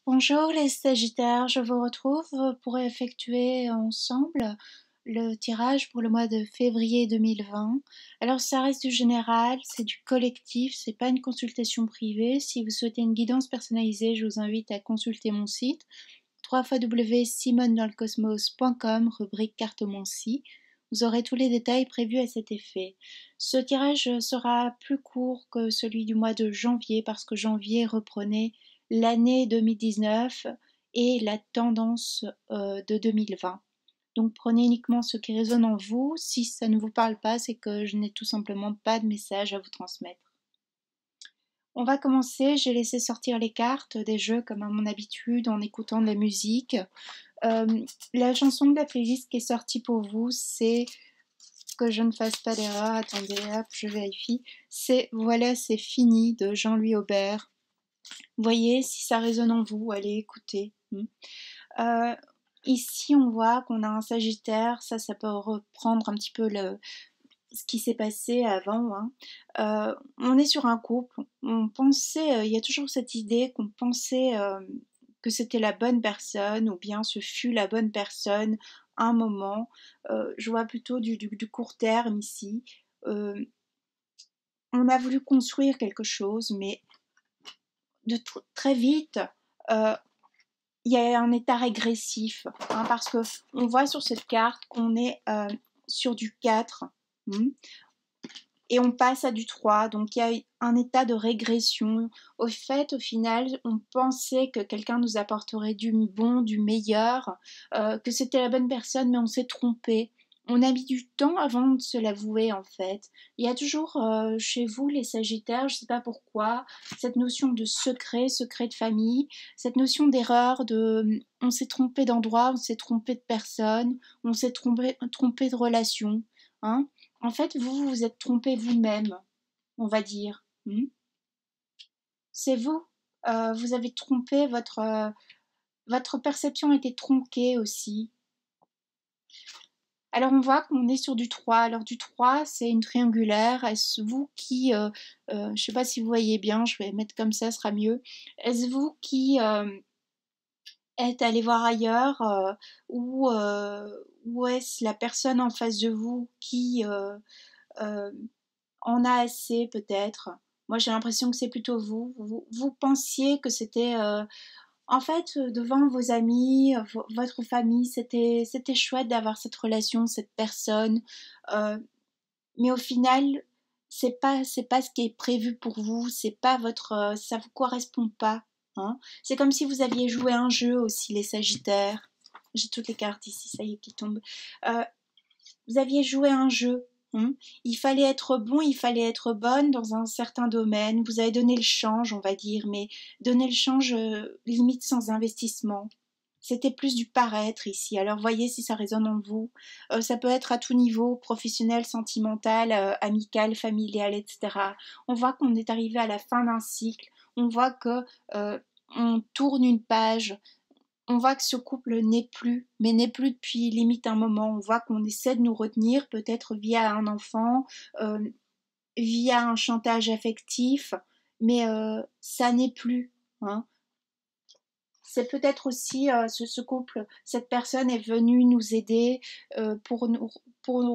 Bonjour les Sagittaires, je vous retrouve pour effectuer ensemble le tirage pour le mois de février 2020. Alors ça reste du général, c'est du collectif, c'est pas une consultation privée. Si vous souhaitez une guidance personnalisée, je vous invite à consulter mon site www.simonedanslecosmos.com, rubrique cartomancie. Vous aurez tous les détails prévus à cet effet. Ce tirage sera plus court que celui du mois de janvier parce que janvier reprenait l'année 2019 et la tendance de 2020. Donc prenez uniquement ce qui résonne en vous. Si ça ne vous parle pas, c'est que je n'ai tout simplement pas de message à vous transmettre. On va commencer, j'ai laissé sortir les cartes des jeux comme à mon habitude en écoutant de la musique. La chanson de la playlist qui est sortie pour vous, c'est que je ne fasse pas d'erreur, attendez hop, je vérifie, c'est Voilà c'est fini de Jean-Louis Aubert. Voyez si ça résonne en vous, allez écouter. Ici on voit qu'on a un Sagittaire, ça peut reprendre un petit peu ce qui s'est passé avant. On est sur un couple, on pensait, il y a toujours cette idée qu'on pensait que c'était la bonne personne ou bien ce fut la bonne personne un moment. Je vois plutôt du court terme ici. On a voulu construire quelque chose, mais très vite, il y a un état régressif, parce que on voit sur cette carte qu'on est sur du 4, et on passe à du 3, donc il y a un état de régression. Au final, on pensait que quelqu'un nous apporterait du bon, du meilleur, que c'était la bonne personne, mais on s'est trompé. On a mis du temps avant de se l'avouer en fait. Il y a toujours chez vous les Sagittaires, je ne sais pas pourquoi, cette notion de secret, secret de famille, cette notion d'erreur, on s'est trompé d'endroit, on s'est trompé de personne, on s'est trompé de relation. En fait, vous vous êtes trompé vous-même, on va dire. C'est vous. Vous avez trompé votre perception a été tronquée aussi. Alors on voit qu'on est sur du 3. Alors du 3, c'est une triangulaire. Est-ce vous qui, je ne sais pas si vous voyez bien, je vais mettre comme ça, ce sera mieux. Est-ce vous qui êtes allé voir ailleurs ou est-ce la personne en face de vous qui en a assez peut-être? Moi j'ai l'impression que c'est plutôt vous. Vous pensiez que c'était en fait, devant vos amis, votre famille, c'était chouette d'avoir cette relation, cette personne. Mais au final, c'est pas ce qui est prévu pour vous. C'est pas ça vous correspond pas. C'est comme si vous aviez joué un jeu aussi, les Sagittaires. J'ai toutes les cartes ici, ça y est, qui tombent. Vous aviez joué un jeu. Il fallait être bon, il fallait être bonne dans un certain domaine. Vous avez donné le change, on va dire, mais donner le change limite sans investissement. C'était plus du paraître ici. Alors voyez si ça résonne en vous. Ça peut être à tout niveau, professionnel, sentimental, amical, familial, etc. On voit qu'on est arrivé à la fin d'un cycle. On voit que on tourne une page. On voit que ce couple n'est plus, mais n'est plus depuis limite un moment. On voit qu'on essaie de nous retenir, peut-être via un enfant, via un chantage affectif, mais ça n'est plus. C'est peut-être aussi ce couple, cette personne est venue nous aider pour nous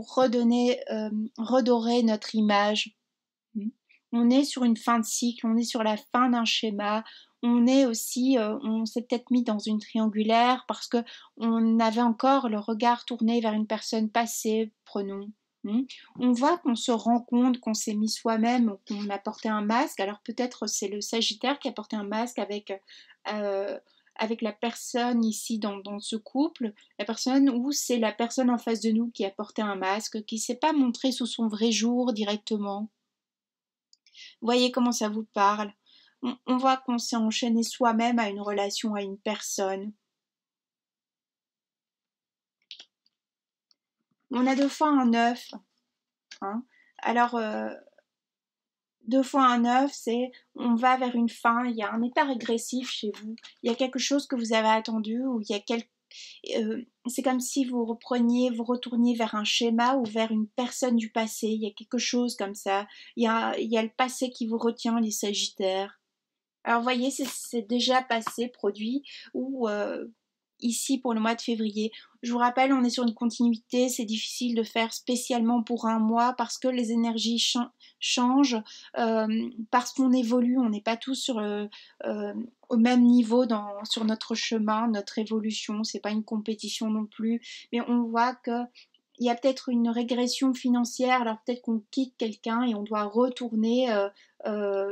redorer notre image. On est sur une fin de cycle, on est sur la fin d'un schéma, on est aussi, on s'est peut-être mis dans une triangulaire parce que on avait encore le regard tourné vers une personne passée, prenons. On voit qu'on se rend compte qu'on s'est mis soi-même, qu'on a porté un masque. Alors peut-être c'est le Sagittaire qui a porté un masque avec la personne ici dans ce couple, la personne ou c'est la personne en face de nous qui a porté un masque, qui ne s'est pas montré sous son vrai jour directement. Voyez comment ça vous parle. On voit qu'on s'est enchaîné soi-même à une relation, à une personne. On a 2 fois un 9. Alors, 2 fois un 9, c'est on va vers une fin, il y a un état régressif chez vous. Il y a quelque chose que vous avez attendu, ou il y a c'est comme si vous retourniez vers un schéma ou vers une personne du passé. Il y a quelque chose comme ça. Il y a le passé qui vous retient, les Sagittaires. Alors, vous voyez, c'est déjà passé, produit, ou ici pour le mois de février. Je vous rappelle, on est sur une continuité, c'est difficile de faire spécialement pour un mois parce que les énergies changent, parce qu'on évolue, on n'est pas tous euh, au même niveau sur notre chemin, notre évolution, c'est pas une compétition non plus, mais on voit que il y a peut-être une régression financière, alors peut-être qu'on quitte quelqu'un et on doit retourner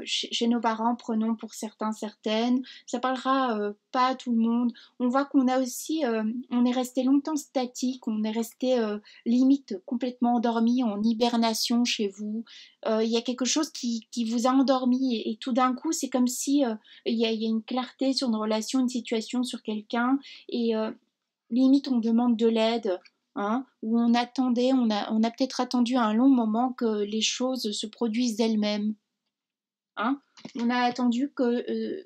chez nos parents, prenons pour certains, certaines. Ça parlera pas à tout le monde. On voit qu'on a aussi, on est resté longtemps statique, on est resté limite complètement endormi, en hibernation chez vous. Il y a quelque chose qui vous a endormi et tout d'un coup, c'est comme si il y a une clarté sur une relation, une situation, sur quelqu'un et limite on demande de l'aide. Hein, où on attendait, on a peut-être attendu un long moment que les choses se produisent d'elles-mêmes. Hein. On a attendu que.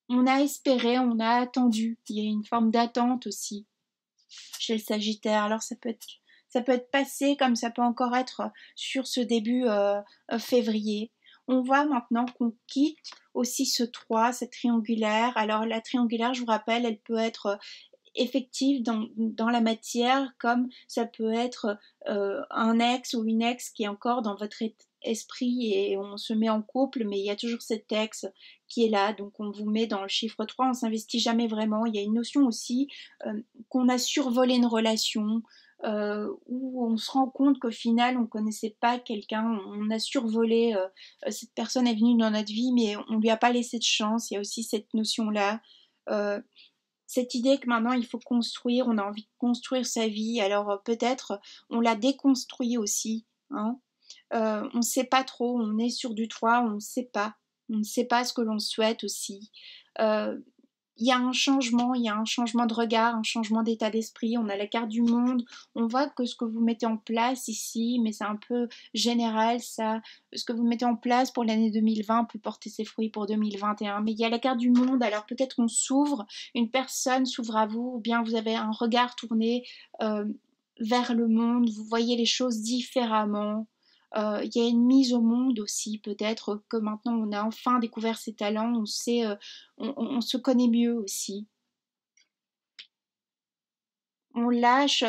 On a espéré, on a attendu. Il y a une forme d'attente aussi chez le Sagittaire. Alors ça peut être passé comme ça peut encore être sur ce début février. On voit maintenant qu'on quitte aussi ce 3, cette triangulaire. Alors la triangulaire, je vous rappelle, elle peut être effective dans la matière comme ça peut être un ex ou une ex qui est encore dans votre esprit et on se met en couple mais il y a toujours cet ex qui est là donc on vous met dans le chiffre 3, on s'investit jamais vraiment. Il y a une notion aussi qu'on a survolé une relation où on se rend compte qu'au final on connaissait pas quelqu'un, on a survolé cette personne est venue dans notre vie mais on lui a pas laissé de chance. Il y a aussi cette notion là cette idée que maintenant il faut construire, on a envie de construire sa vie, alors peut-être on l'a déconstruit aussi. Hein. On ne sait pas trop, on est sur du 3, on ne sait pas ce que l'on souhaite aussi. Euh, il y a un changement de regard, un changement d'état d'esprit. On a la carte du monde. On voit que ce que vous mettez en place ici, mais c'est un peu général, ça. Ce que vous mettez en place pour l'année 2020 peut porter ses fruits pour 2021. Mais il y a la carte du monde, alors peut-être on s'ouvre, une personne s'ouvre à vous, ou bien vous avez un regard tourné euh, vers le monde, vous voyez les choses différemment. Il y a une mise au monde aussi, peut-être que maintenant on a enfin découvert ses talents, on sait, on se connaît mieux aussi. On lâche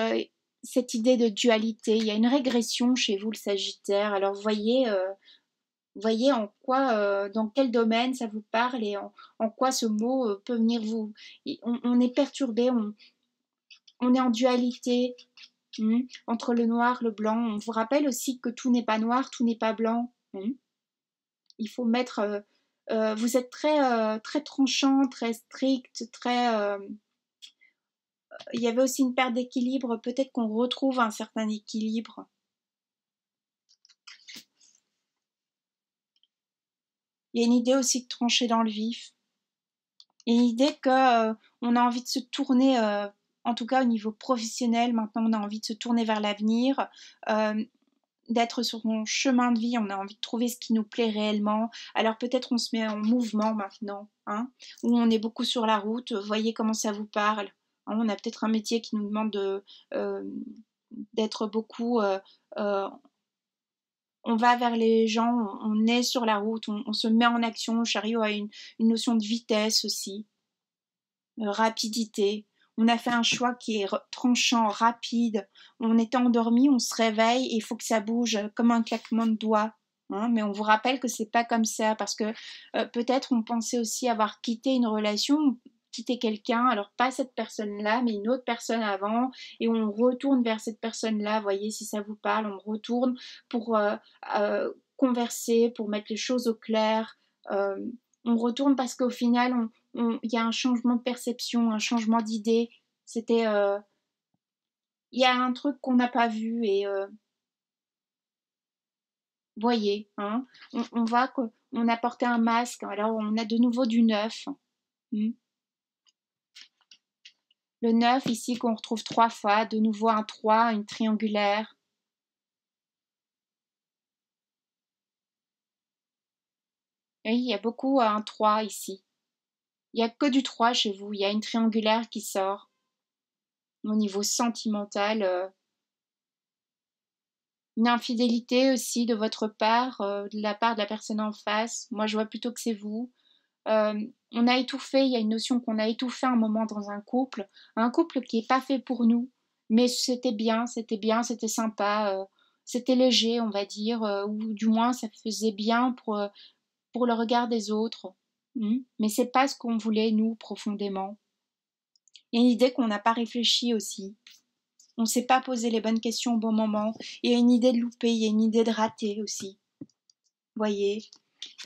cette idée de dualité. Il y a une régression chez vous, le Sagittaire. Alors voyez en quoi, dans quel domaine ça vous parle et en quoi ce mot peut venir vous. On est perturbé, on est en dualité. Entre le noir, le blanc. On vous rappelle aussi que tout n'est pas noir, tout n'est pas blanc. Il faut mettre. Vous êtes très tranchant, très strict, très. Il y avait aussi une perte d'équilibre. Peut-être qu'on retrouve un certain équilibre. Il y a une idée aussi de trancher dans le vif. Il y a une idée que on a envie de se tourner. En tout cas, au niveau professionnel, maintenant, on a envie de se tourner vers l'avenir. D'être sur son chemin de vie, on a envie de trouver ce qui nous plaît réellement. Alors peut-être on se met en mouvement maintenant, hein, où on est beaucoup sur la route, voyez comment ça vous parle. Hein, on a peut-être un métier qui nous demande d'être beaucoup... on va vers les gens, on est sur la route, on se met en action. Le chariot a une notion de vitesse aussi, rapidité. On a fait un choix qui est tranchant, rapide. On était endormi, on se réveille et il faut que ça bouge comme un claquement de doigts. Hein, mais on vous rappelle que c'est pas comme ça parce que peut-être on pensait aussi avoir quitté une relation, quitté quelqu'un, alors pas cette personne-là, mais une autre personne avant, et on retourne vers cette personne-là. Voyez si ça vous parle, on retourne pour converser, pour mettre les choses au clair. Euh, on retourne parce qu'au final, il y a un changement de perception, un changement d'idée. C'était, il y a un truc qu'on n'a pas vu et voyez, hein, on voit qu'on a porté un masque, alors on a de nouveau du neuf. Hmm. Le neuf ici qu'on retrouve 3 fois, de nouveau un 3, une triangulaire. Et il y a beaucoup un 3 ici. Il n'y a que du 3 chez vous, il y a une triangulaire qui sort. Au niveau sentimental, une infidélité aussi de votre part, de la part de la personne en face. Moi, je vois plutôt que c'est vous. On a étouffé, il y a une notion qu'on a étouffé un moment dans un couple qui n'est pas fait pour nous, mais c'était bien, c'était sympa, c'était léger, on va dire, ou du moins ça faisait bien pour le regard des autres. Mais c'est pas ce qu'on voulait, nous, profondément. Il y a une idée qu'on n'a pas réfléchi aussi. On ne s'est pas posé les bonnes questions au bon moment. Il y a une idée de louper, il y a une idée de rater aussi. Voyez,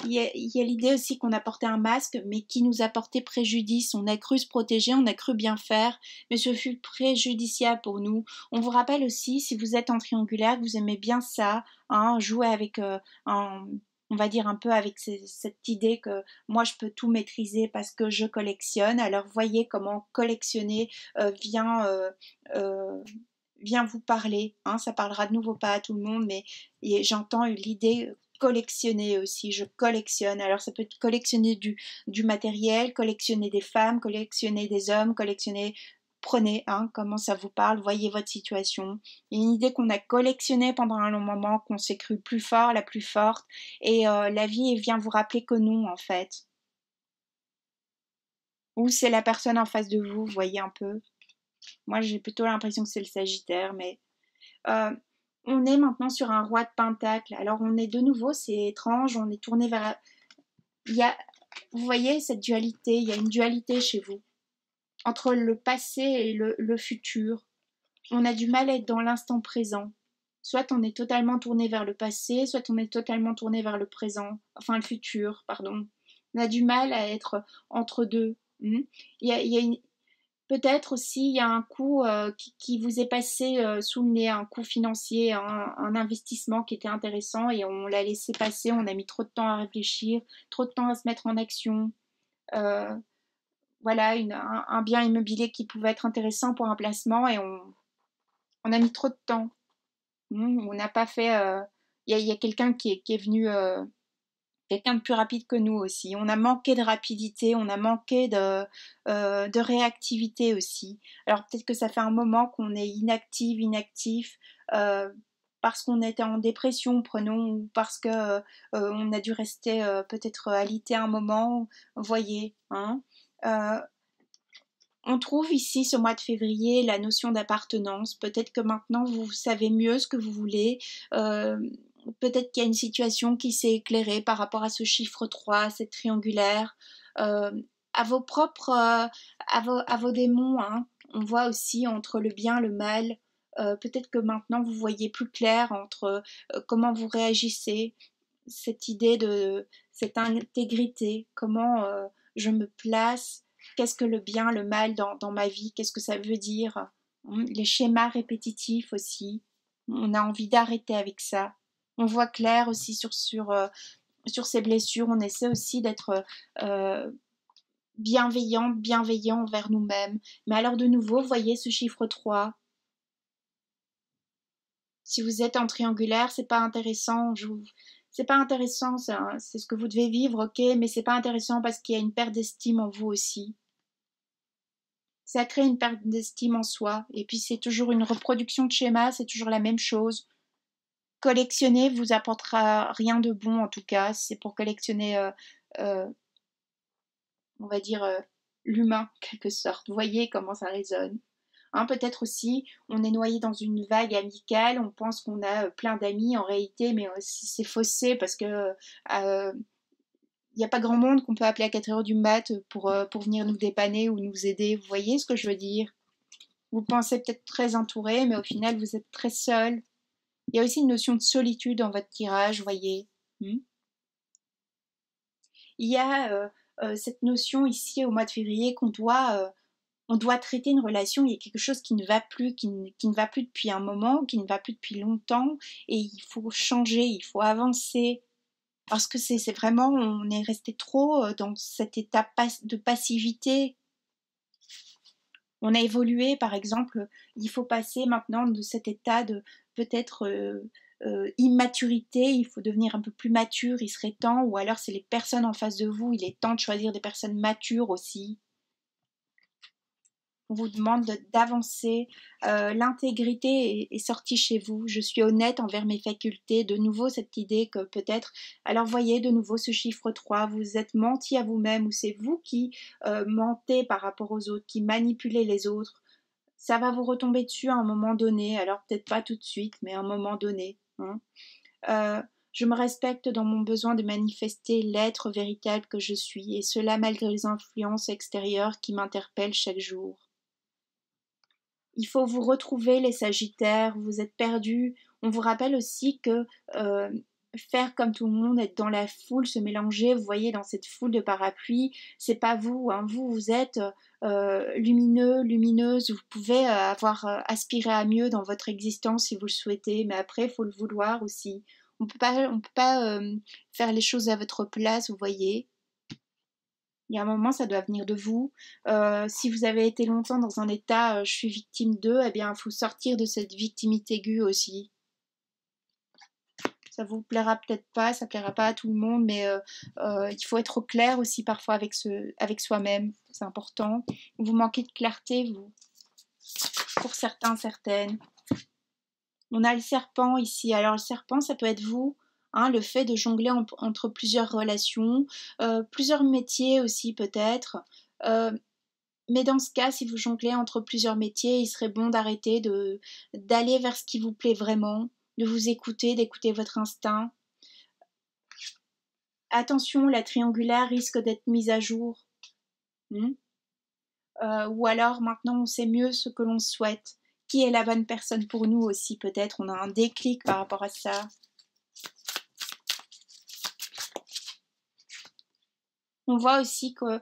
il y a l'idée aussi qu'on a porté un masque, mais qui nous a porté préjudice. On a cru se protéger, on a cru bien faire, mais ce fut préjudiciable pour nous. On vous rappelle aussi, si vous êtes en triangulaire, que vous aimez bien ça, hein, jouer avec on va dire un peu avec cette idée que moi je peux tout maîtriser parce que je collectionne. Alors voyez comment collectionner euh, vient vous parler. Hein, ça parlera de nouveau pas à tout le monde, mais j'entends l'idée collectionner aussi. Je collectionne. Alors ça peut être collectionner du matériel, collectionner des femmes, collectionner des hommes, collectionner. Prenez, hein, comment ça vous parle, voyez votre situation. Il y a une idée qu'on a collectionnée pendant un long moment, qu'on s'est cru plus fort, la plus forte, et la vie vient vous rappeler que non, en fait. Ou c'est la personne en face de vous, vous voyez un peu. Moi, j'ai plutôt l'impression que c'est le Sagittaire, mais euh, on est maintenant sur un roi de pentacle. Alors on est de nouveau, c'est étrange, on est tourné vers. Il y a, vous voyez cette dualité, il y a une dualité chez vous entre le passé et le futur. On a du mal à être dans l'instant présent. Soit on est totalement tourné vers le passé, soit on est totalement tourné vers le présent, enfin le futur, pardon. On a du mal à être entre deux. Il y a une, peut-être aussi il y a un coût qui vous est passé sous le nez, un coût financier, un investissement qui était intéressant et on l'a laissé passer, on a mis trop de temps à réfléchir, trop de temps à se mettre en action. Euh, voilà, un bien immobilier qui pouvait être intéressant pour un placement et on a mis trop de temps. On n'a pas fait... y a quelqu'un qui est venu... quelqu'un de plus rapide que nous aussi. On a manqué de rapidité, on a manqué de réactivité aussi. Alors peut-être que ça fait un moment qu'on est inactif, euh, parce qu'on était en dépression, prenons, ou parce que on a dû rester peut-être alité un moment, vous voyez. Hein. Euh, on trouve ici, ce mois de février, la notion d'appartenance. Peut-être que maintenant, vous savez mieux ce que vous voulez. Euh, Peut-être qu'il y a une situation qui s'est éclairée par rapport à ce chiffre 3, cette triangulaire, euh, à vos propres, à vos démons. Hein. On voit aussi entre le bien et le mal. Peut-être que maintenant, vous voyez plus clair entre comment vous réagissez, cette idée de cette intégrité, comment je me place, qu'est-ce que le bien, le mal dans ma vie, qu'est-ce que ça veut dire, les schémas répétitifs aussi, on a envie d'arrêter avec ça. On voit clair aussi sur ces blessures, on essaie aussi d'être bienveillant envers nous-mêmes. Mais alors de nouveau, voyez ce chiffre 3. Si vous êtes en triangulaire, c'est pas intéressant. C'est pas intéressant, c'est ce que vous devez vivre, ok, mais c'est pas intéressant parce qu'il y a une perte d'estime en vous aussi. Ça crée une perte d'estime en soi. Et puis c'est toujours une reproduction de schéma, c'est toujours la même chose. Collectionner vous apportera rien de bon en tout cas. Si c'est pour collectionner, euh, on va dire, l'humain en quelque sorte. Vous voyez comment ça résonne. Hein, peut-être aussi, on est noyé dans une vague amicale, on pense qu'on a plein d'amis en réalité, mais c'est faussé parce que il n'y a pas grand monde qu'on peut appeler à 4 heures du mat pour venir nous dépanner ou nous aider. Vous voyez ce que je veux dire? Vous pensez peut-être très entouré, mais au final, vous êtes très seul. Il y a aussi une notion de solitude dans votre tirage, vous voyez. Il y a cette notion ici au mois de février on doit traiter une relation, il y a quelque chose qui ne va plus, qui ne va plus depuis un moment, qui ne va plus depuis longtemps, et il faut changer, il faut avancer, parce que c'est vraiment, on est resté trop dans cet état de passivité. On a évolué, par exemple, il faut passer maintenant de cet état de peut-être immaturité, il faut devenir un peu plus mature, il serait temps, ou alors c'est les personnes en face de vous, il est temps de choisir des personnes matures aussi. On vous demande d'avancer. L'intégrité est sortie chez vous. Je suis honnête envers mes facultés. De nouveau, cette idée que peut-être... Alors, voyez de nouveau ce chiffre 3. Vous êtes menti à vous-même ou c'est vous qui mentez par rapport aux autres, qui manipulez les autres. Ça va vous retomber dessus à un moment donné. Alors, peut-être pas tout de suite, mais à un moment donné. Hein. Je me respecte dans mon besoin de manifester l'être véritable que je suis, et cela malgré les influences extérieures qui m'interpellent chaque jour. Il faut vous retrouver les Sagittaires, vous êtes perdus. On vous rappelle aussi que faire comme tout le monde, être dans la foule, se mélanger, vous voyez, dans cette foule de parapluies, c'est pas vous, hein. Vous êtes lumineux, lumineuse, vous pouvez avoir aspiré à mieux dans votre existence si vous le souhaitez, mais après, il faut le vouloir aussi. On peut pas faire les choses à votre place, vous voyez. Il y a un moment, ça doit venir de vous. Si vous avez été longtemps dans un état je suis victime d'eux, eh bien, il faut sortir de cette victimité aiguë aussi. Ça vous plaira peut-être pas, ça plaira pas à tout le monde, mais il faut être au clair aussi parfois avec soi-même. C'est important. Vous manquez de clarté, vous, pour certains, certaines. On a le serpent ici. Alors le serpent, ça peut être vous, hein, le fait de jongler entre plusieurs relations, plusieurs métiers aussi peut-être. Mais dans ce cas, si vous jonglez entre plusieurs métiers, il serait bon d'arrêter d'aller vers ce qui vous plaît vraiment, de vous écouter, d'écouter votre instinct. Attention, la triangulaire risque d'être mise à jour. Ou alors maintenant on sait mieux ce que l'on souhaite. Qui est la bonne personne pour nous aussi peut-être. On a un déclic par rapport à ça. On voit aussi qu'on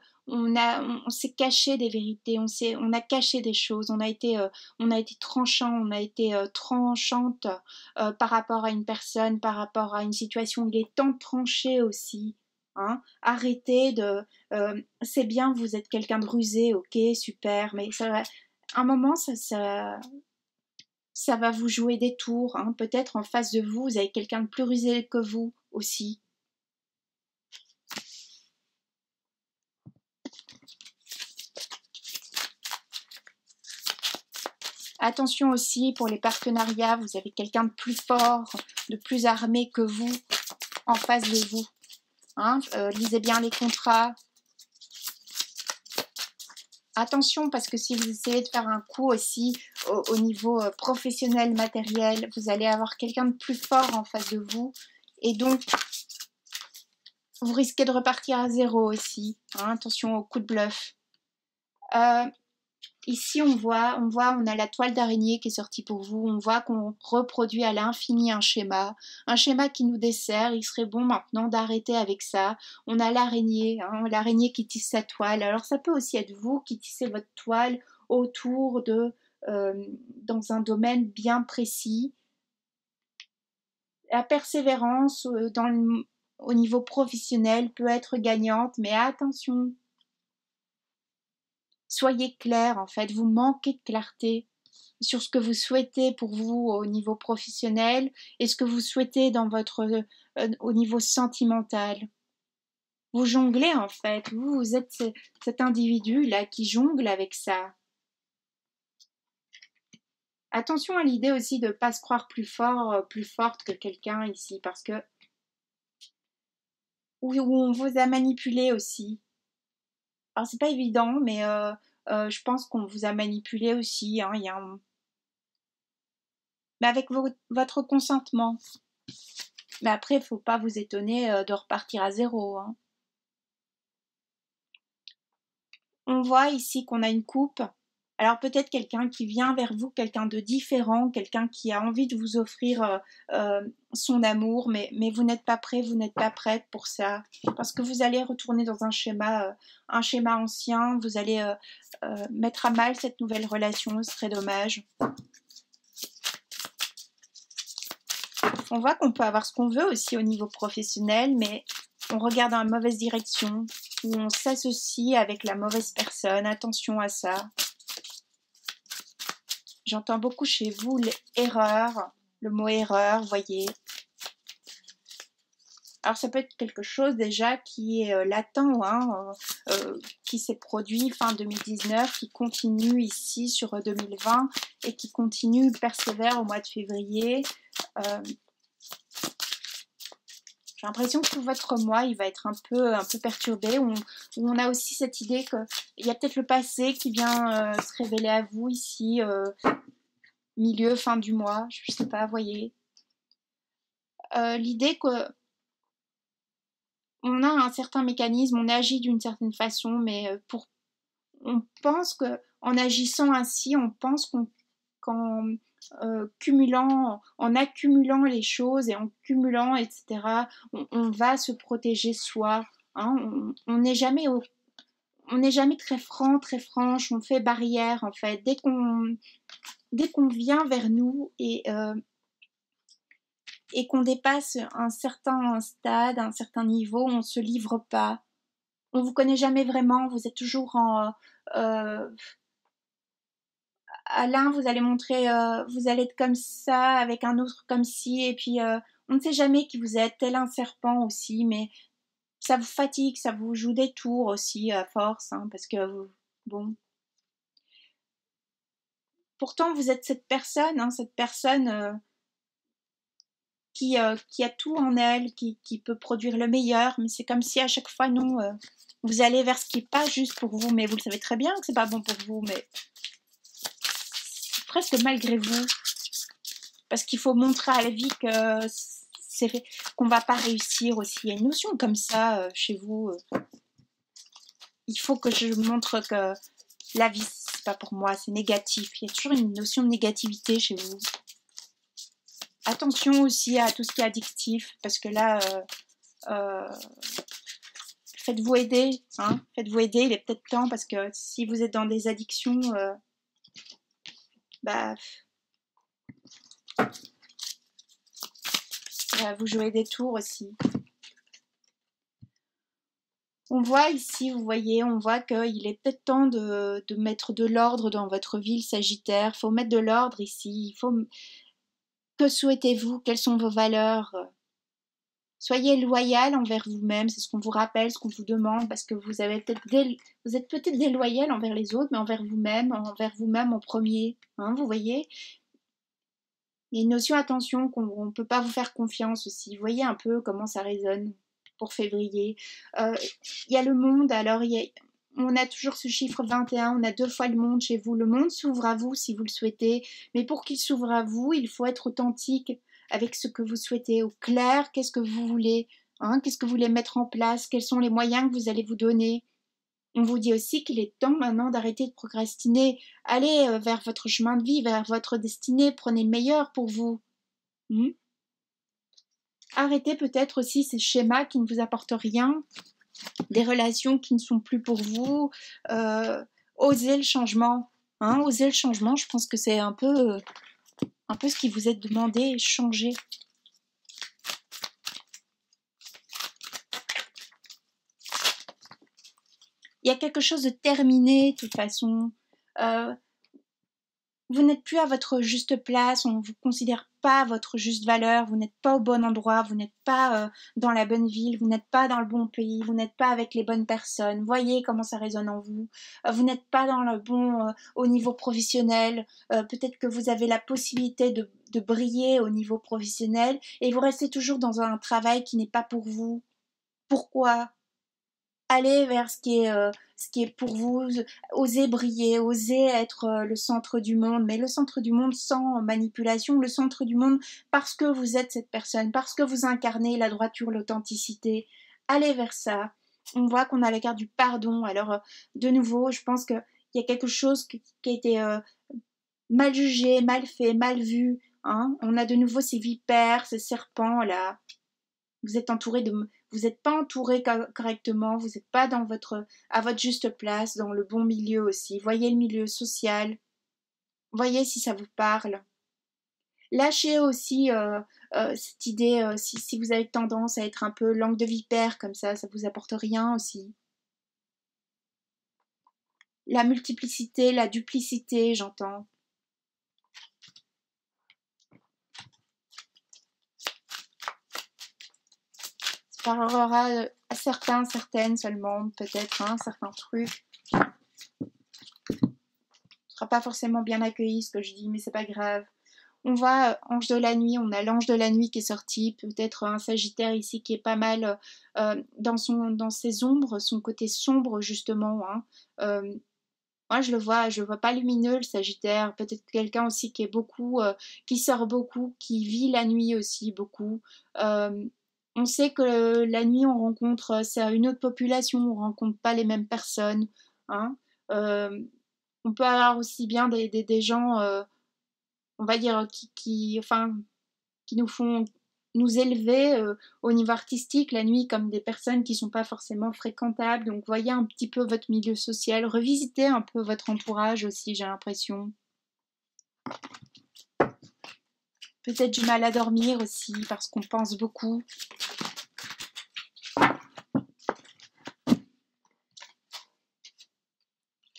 s'est caché des vérités, on a caché des choses, on a été tranchant, on a été tranchante par rapport à une personne, par rapport à une situation. Il est temps de trancher aussi. Hein. Arrêtez de... c'est bien, vous êtes quelqu'un de rusé, ok, super, mais ça, à un moment, ça va vous jouer des tours. Hein. Peut-être en face de vous, vous avez quelqu'un de plus rusé que vous aussi. Attention aussi pour les partenariats, vous avez quelqu'un de plus fort, de plus armé que vous en face de vous. Hein, lisez bien les contrats. Attention parce que si vous essayez de faire un coup aussi au niveau professionnel, matériel, vous allez avoir quelqu'un de plus fort en face de vous. Et donc, vous risquez de repartir à zéro aussi. Hein, attention au coup de bluff. Ici, on a la toile d'araignée qui est sortie pour vous. On voit qu'on reproduit à l'infini un schéma qui nous dessert. Il serait bon maintenant d'arrêter avec ça. On a l'araignée, hein, l'araignée qui tisse sa toile. Alors ça peut aussi être vous qui tissez votre toile autour dans un domaine bien précis. La persévérance au niveau professionnel peut être gagnante, mais attention. Soyez clair, en fait, vous manquez de clarté sur ce que vous souhaitez pour vous au niveau professionnel et ce que vous souhaitez dans au niveau sentimental. Vous jonglez en fait, vous êtes cet individu-là qui jongle avec ça. Attention à l'idée aussi de ne pas se croire plus fort, plus forte que quelqu'un ici, parce que où on vous a manipulé aussi. Alors c'est pas évident, mais je pense qu'on vous a manipulé aussi. Hein, mais avec votre consentement. Mais après, il ne faut pas vous étonner de repartir à zéro. Hein. On voit ici qu'on a une coupe. Alors peut-être quelqu'un qui vient vers vous, quelqu'un de différent, quelqu'un qui a envie de vous offrir son amour, mais vous n'êtes pas prêt, vous n'êtes pas prête pour ça. Parce que vous allez retourner dans un schéma ancien, vous allez mettre à mal cette nouvelle relation, ce serait dommage. On voit qu'on peut avoir ce qu'on veut aussi au niveau professionnel, mais on regarde dans la mauvaise direction, ou on s'associe avec la mauvaise personne. Attention à ça. J'entends beaucoup chez vous l'erreur, le mot erreur, voyez. Alors ça peut être quelque chose déjà qui est latent, hein, qui s'est produit fin 2019, qui continue ici sur 2020 et qui continue, persévère au mois de février. J'ai l'impression que tout votre mois, il va être un peu perturbé. Où on a aussi cette idée qu'il y a peut-être le passé qui vient se révéler à vous ici, milieu, fin du mois, je sais pas, voyez. L'idée que on a un certain mécanisme, on agit d'une certaine façon, mais on pense que en agissant ainsi, on pense qu'en en accumulant les choses et en cumulant, etc., on va se protéger soi. Hein, on n'est jamais on n'est jamais très franc, très franche, on fait barrière en fait. Dès qu'on vient vers nous et qu'on dépasse un certain stade, un certain niveau, on ne se livre pas. On vous connaît jamais vraiment, vous êtes toujours à l'un vous allez montrer, vous allez être comme ça, avec un autre comme ci, et puis on ne sait jamais qui vous êtes, tel un serpent aussi, mais ça vous fatigue, ça vous joue des tours aussi à force, hein, parce que bon. Pourtant vous êtes cette personne, hein, cette personne qui a tout en elle, qui peut produire le meilleur, mais c'est comme si à chaque fois, non, vous allez vers ce qui n'est pas juste pour vous, mais vous le savez très bien que c'est pas bon pour vous, mais c'est presque malgré vous, parce qu'il faut montrer à la vie que qu'on va pas réussir aussi. Il y a une notion comme ça chez vous. Il faut que je montre que la vie, c'est pas pour moi, c'est négatif. Il y a toujours une notion de négativité chez vous. Attention aussi à tout ce qui est addictif, parce que là, faites-vous aider, hein, faites-vous aider, il est peut-être temps, parce que si vous êtes dans des addictions, bah, vous jouez des tours aussi. On voit ici, vous voyez, on voit qu'il est peut-être temps de mettre de l'ordre dans votre vie, le Sagittaire. Il faut mettre de l'ordre ici. Que souhaitez-vous? Quelles sont vos valeurs? Soyez loyal envers vous-même, c'est ce qu'on vous rappelle, ce qu'on vous demande, parce que vous êtes peut-être déloyal envers les autres, mais envers vous-même en premier. Hein, vous voyez? Il y a une notion, attention, qu'on ne peut pas vous faire confiance aussi. Vous voyez un peu comment ça résonne pour février. Il y a le monde, alors on a toujours ce chiffre 21, on a 2 fois le monde chez vous. Le monde s'ouvre à vous si vous le souhaitez, mais pour qu'il s'ouvre à vous, il faut être authentique avec ce que vous souhaitez, au clair, qu'est-ce que vous voulez, hein, qu'est-ce que vous voulez mettre en place, quels sont les moyens que vous allez vous donner. On vous dit aussi qu'il est temps maintenant d'arrêter de procrastiner. Allez vers votre chemin de vie, vers votre destinée, prenez le meilleur pour vous. Arrêtez peut-être aussi ces schémas qui ne vous apportent rien, des relations qui ne sont plus pour vous. Osez le changement. Hein, osez le changement, je pense que c'est un peu ce qui vous est demandé, changer. Il y a quelque chose de terminé, de toute façon. Vous n'êtes plus à votre juste place, on ne vous considère pas à votre juste valeur, vous n'êtes pas au bon endroit, vous n'êtes pas dans la bonne ville, vous n'êtes pas dans le bon pays, vous n'êtes pas avec les bonnes personnes. Voyez comment ça résonne en vous. Vous n'êtes pas dans le bon au niveau professionnel. Peut-être que vous avez la possibilité de briller au niveau professionnel et vous restez toujours dans un travail qui n'est pas pour vous. Pourquoi? Allez vers ce qui est pour vous, osez briller, osez être le centre du monde, mais le centre du monde sans manipulation, le centre du monde parce que vous êtes cette personne, parce que vous incarnez la droiture, l'authenticité. Allez vers ça. On voit qu'on a la carte du pardon. Alors, de nouveau, je pense qu'il y a quelque chose qui a été mal jugé, mal fait, mal vu. Hein. On a de nouveau ces vipères, ces serpents là. Vous êtes vous n'êtes pas entouré correctement, vous n'êtes pas à votre juste place, dans le bon milieu aussi. Voyez le milieu social, voyez si ça vous parle. Lâchez aussi cette idée, si vous avez tendance à être un peu langue de vipère comme ça vous apporte rien aussi. La multiplicité, la duplicité, j'entends. parlera à certains, certaines seulement, peut-être, hein, certains trucs. Ce sera pas forcément bien accueilli ce que je dis, mais c'est pas grave. On voit ange de la nuit, on a l'ange de la nuit qui est sorti, peut-être un sagittaire ici qui est pas mal dans ses ombres, son côté sombre justement. Hein. Moi je le vois pas lumineux le sagittaire, peut-être quelqu'un aussi qui est beaucoup, qui sort beaucoup, qui vit la nuit aussi beaucoup. Euh, on sait que la nuit on rencontre, c'est une autre population, on rencontre pas les mêmes personnes. Hein. Euh, on peut avoir aussi bien des gens on va dire, enfin, qui nous font nous élever au niveau artistique la nuit comme des personnes qui ne sont pas forcément fréquentables. Donc voyez un petit peu votre milieu social, revisitez un peu votre entourage aussi, j'ai l'impression. Peut-être du mal à dormir aussi parce qu'on pense beaucoup.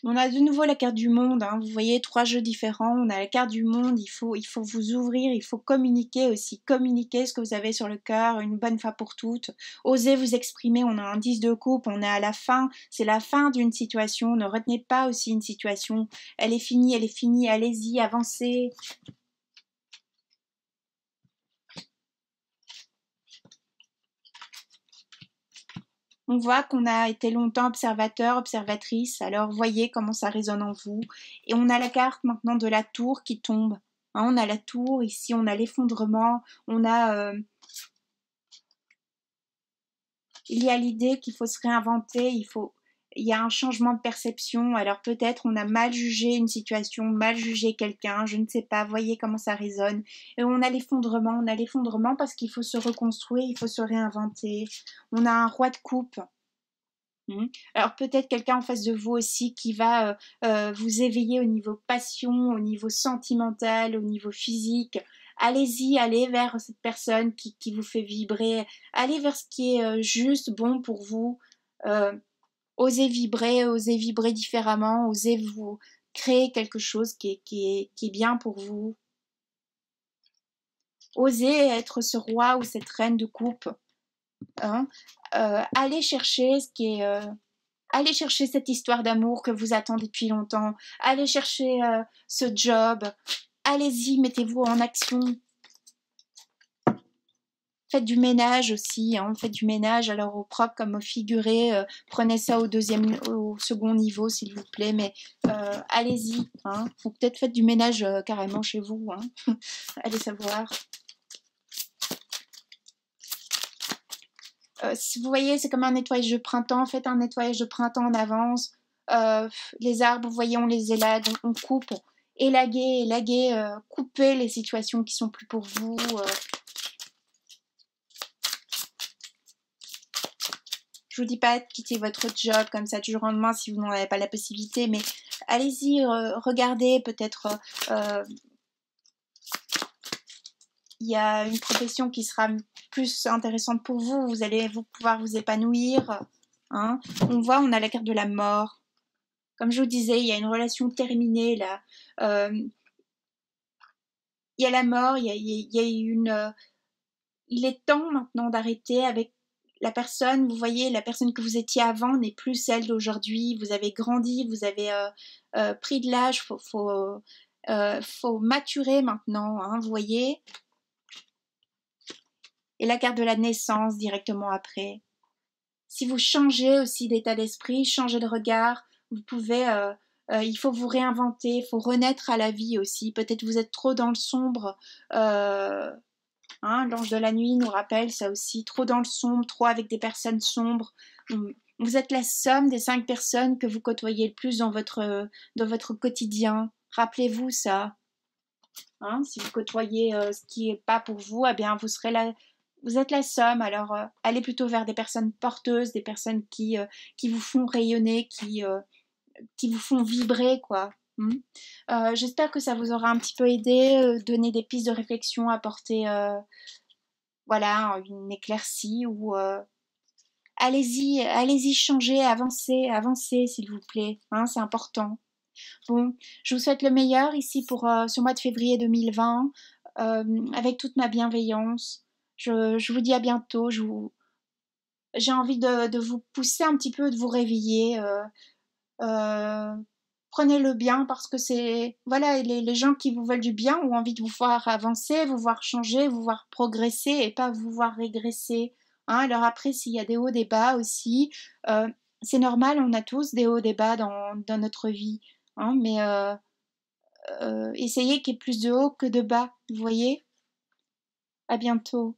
On a de nouveau la carte du monde, hein. Vous voyez 3 jeux différents, on a la carte du monde, il faut vous ouvrir, il faut communiquer aussi, communiquer ce que vous avez sur le cœur une bonne fois pour toutes, osez vous exprimer, on a un 10 de coupe, on est à la fin, c'est la fin d'une situation, ne retenez pas aussi une situation, elle est finie, allez-y, avancez. On voit qu'on a été longtemps observateur, observatrice, alors voyez comment ça résonne en vous. Et on a la carte maintenant de la tour qui tombe. Hein, on a la tour, ici on a l'effondrement, on a... il y a l'idée qu'il faut se réinventer, il y a un changement de perception, alors peut-être on a mal jugé une situation, mal jugé quelqu'un, je ne sais pas, voyez comment ça résonne. Et on a l'effondrement parce qu'il faut se reconstruire, il faut se réinventer. On a un roi de coupe. Alors peut-être quelqu'un en face de vous aussi qui va vous éveiller au niveau passion, au niveau sentimental, au niveau physique. Allez-y, allez vers cette personne qui vous fait vibrer. Allez vers ce qui est juste, bon pour vous. Euh, osez vibrer différemment, osez vous créer quelque chose qui est bien pour vous. Osez être ce roi ou cette reine de coupe. Hein. Allez chercher ce qui est... allez chercher cette histoire d'amour que vous attendez depuis longtemps. Allez chercher ce job. Allez-y, mettez-vous en action. Faites du ménage aussi, hein. Faites du ménage alors au propre comme au figuré. Prenez ça au second niveau s'il vous plaît, mais allez-y. Hein. Ou peut-être faites du ménage carrément chez vous. Hein. Allez savoir. Si vous voyez, c'est comme un nettoyage de printemps. Faites un nettoyage de printemps en avance. Les arbres, vous voyez, on les élade, on coupe. Élaguer, couper les situations qui sont plus pour vous. Je vous dis pas de quitter votre job comme ça du jour au lendemain si vous n'en avez pas la possibilité, mais allez-y, regardez peut-être. Il y a une profession qui sera plus intéressante pour vous. Vous allez pouvoir vous épanouir. Hein. On voit, on a la carte de la mort. Comme je vous disais, il y a une relation terminée là. Il y a la mort, il y a une... il est temps maintenant d'arrêter avec la personne. Vous voyez, la personne que vous étiez avant n'est plus celle d'aujourd'hui. Vous avez grandi, vous avez pris de l'âge. Faut maturer maintenant, hein, vous voyez. Et la carte de la naissance directement après. Si vous changez aussi d'état d'esprit, changez de regard, vous pouvez... il faut vous réinventer, il faut renaître à la vie aussi. Peut-être vous êtes trop dans le sombre. Hein, l'ange de la nuit nous rappelle ça aussi. Trop dans le sombre, trop avec des personnes sombres. Vous êtes la somme des 5 personnes que vous côtoyez le plus dans votre quotidien. Rappelez-vous ça. Hein, si vous côtoyez ce qui n'est pas pour vous, eh bien vous serez là. Vous êtes la somme, alors allez plutôt vers des personnes porteuses, des personnes qui vous font rayonner, qui vous font vibrer, quoi. J'espère que ça vous aura un petit peu aidé, donner des pistes de réflexion, apporter voilà, une éclaircie ou allez-y changer, avancez s'il vous plaît, hein, c'est important. Bon, je vous souhaite le meilleur ici pour ce mois de février 2020, avec toute ma bienveillance. Je vous dis à bientôt, j'ai envie de vous pousser un petit peu, de vous réveiller. Euh, Prenez-le bien parce que c'est voilà les gens qui vous veulent du bien ont envie de vous voir avancer, vous voir changer, vous voir progresser et pas vous voir régresser. Hein, alors après, s'il y a des hauts, des bas aussi, euh, c'est normal, on a tous des hauts, des bas dans notre vie. Hein, mais essayez qu'il y ait plus de hauts que de bas, vous voyez? À bientôt.